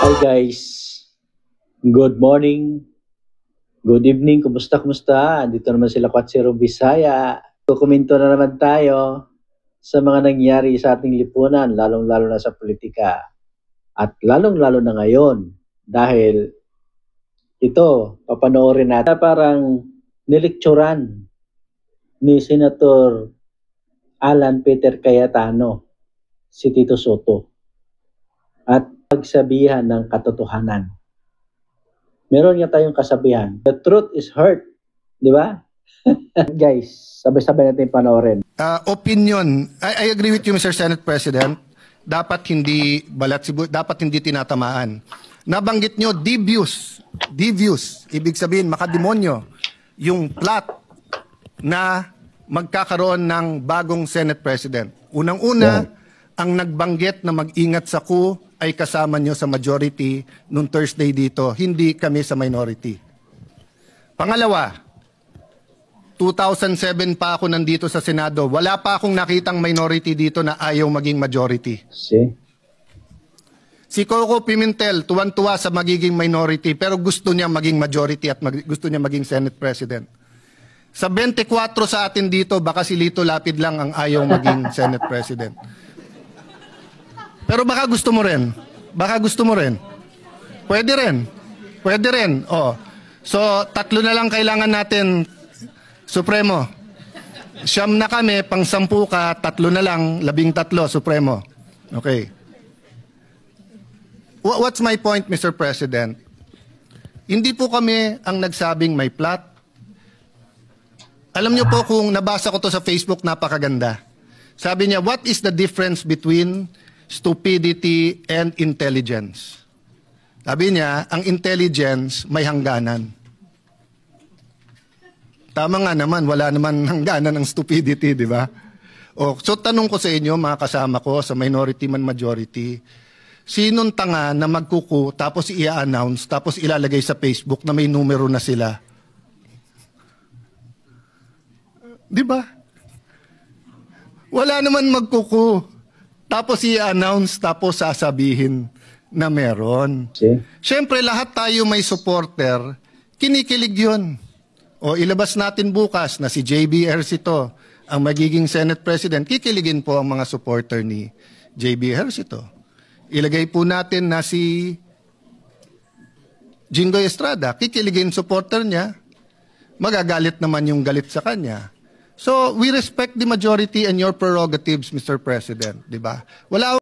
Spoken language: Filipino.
Hi guys, good morning, good evening, kumusta? Dito naman sila Kwatsiro Bisaya. Kukomento na naman tayo sa mga nangyari sa ating lipunan, lalong-lalo na sa politika. At lalong-lalo na ngayon dahil ito, papanoorin natin parang nilekturan ni Senator Alan Peter Cayetano si Tito Soto at pagsabihan ng katotohanan. Meron nga tayong kasabihan, the truth is hurt, di ba? Guys, sabay-sabay natin panoorin. Opinion, I agree with you, Mr. Senate President. Dapat hindi dapat hindi tinatamaan. Nabanggit nyo, devious, ibig sabihin makademonyo, yung plot na magkakaroon ng bagong Senate President. Unang-una, ang nagbanggit na mag-ingat sa coup ay kasama nyo sa majority nung Thursday dito, hindi kami sa minority. Pangalawa, 2007 pa ako nandito sa Senado, wala pa akong nakitang minority dito na ayaw maging majority. Si Coco Pimentel, tuwan-tuwa sa magiging minority, pero gusto niya maging majority at gusto niya maging Senate President. Sa 24 sa atin dito, baka si Lito Lapid lang ang ayaw maging Senate President. Pero baka gusto mo rin. Baka gusto mo rin. Pwede rin. Pwede rin. Oh. So, 3 na lang kailangan natin, Supremo. 9 na kami, pang 10 ka, 3 na lang, 13, Supremo. Okay. What's my point, Mr. President? Hindi po kami ang nagsabing may plot. Alam niyo po kung nabasa ko to sa Facebook, napakaganda. Sabi niya, what is the difference between stupidity and intelligence? Sabi niya, ang intelligence may hangganan. Tama nga naman, wala naman hangganan ang stupidity, di ba? So tanong ko sa inyo, mga kasama ko, sa minority man majority, sinong tanga na magkuku tapos i-announce tapos ilalagay sa Facebook na may numero na sila? Di ba? Wala naman magkuku tapos i-announce tapos sasabihin na meron. Siyempre lahat tayo may supporter, kinikilig yun. O ilabas natin bukas na si JB Ejercito ang magiging Senate President, kikiligin po ang mga supporter ni JB Ejercito. Ilagay po natin na si Jingoy Estrada, kikiligin supporter niya, magagalit naman yung galit sa kanya. So, we respect the majority and your prerogatives, Mr. President, di ba? Wala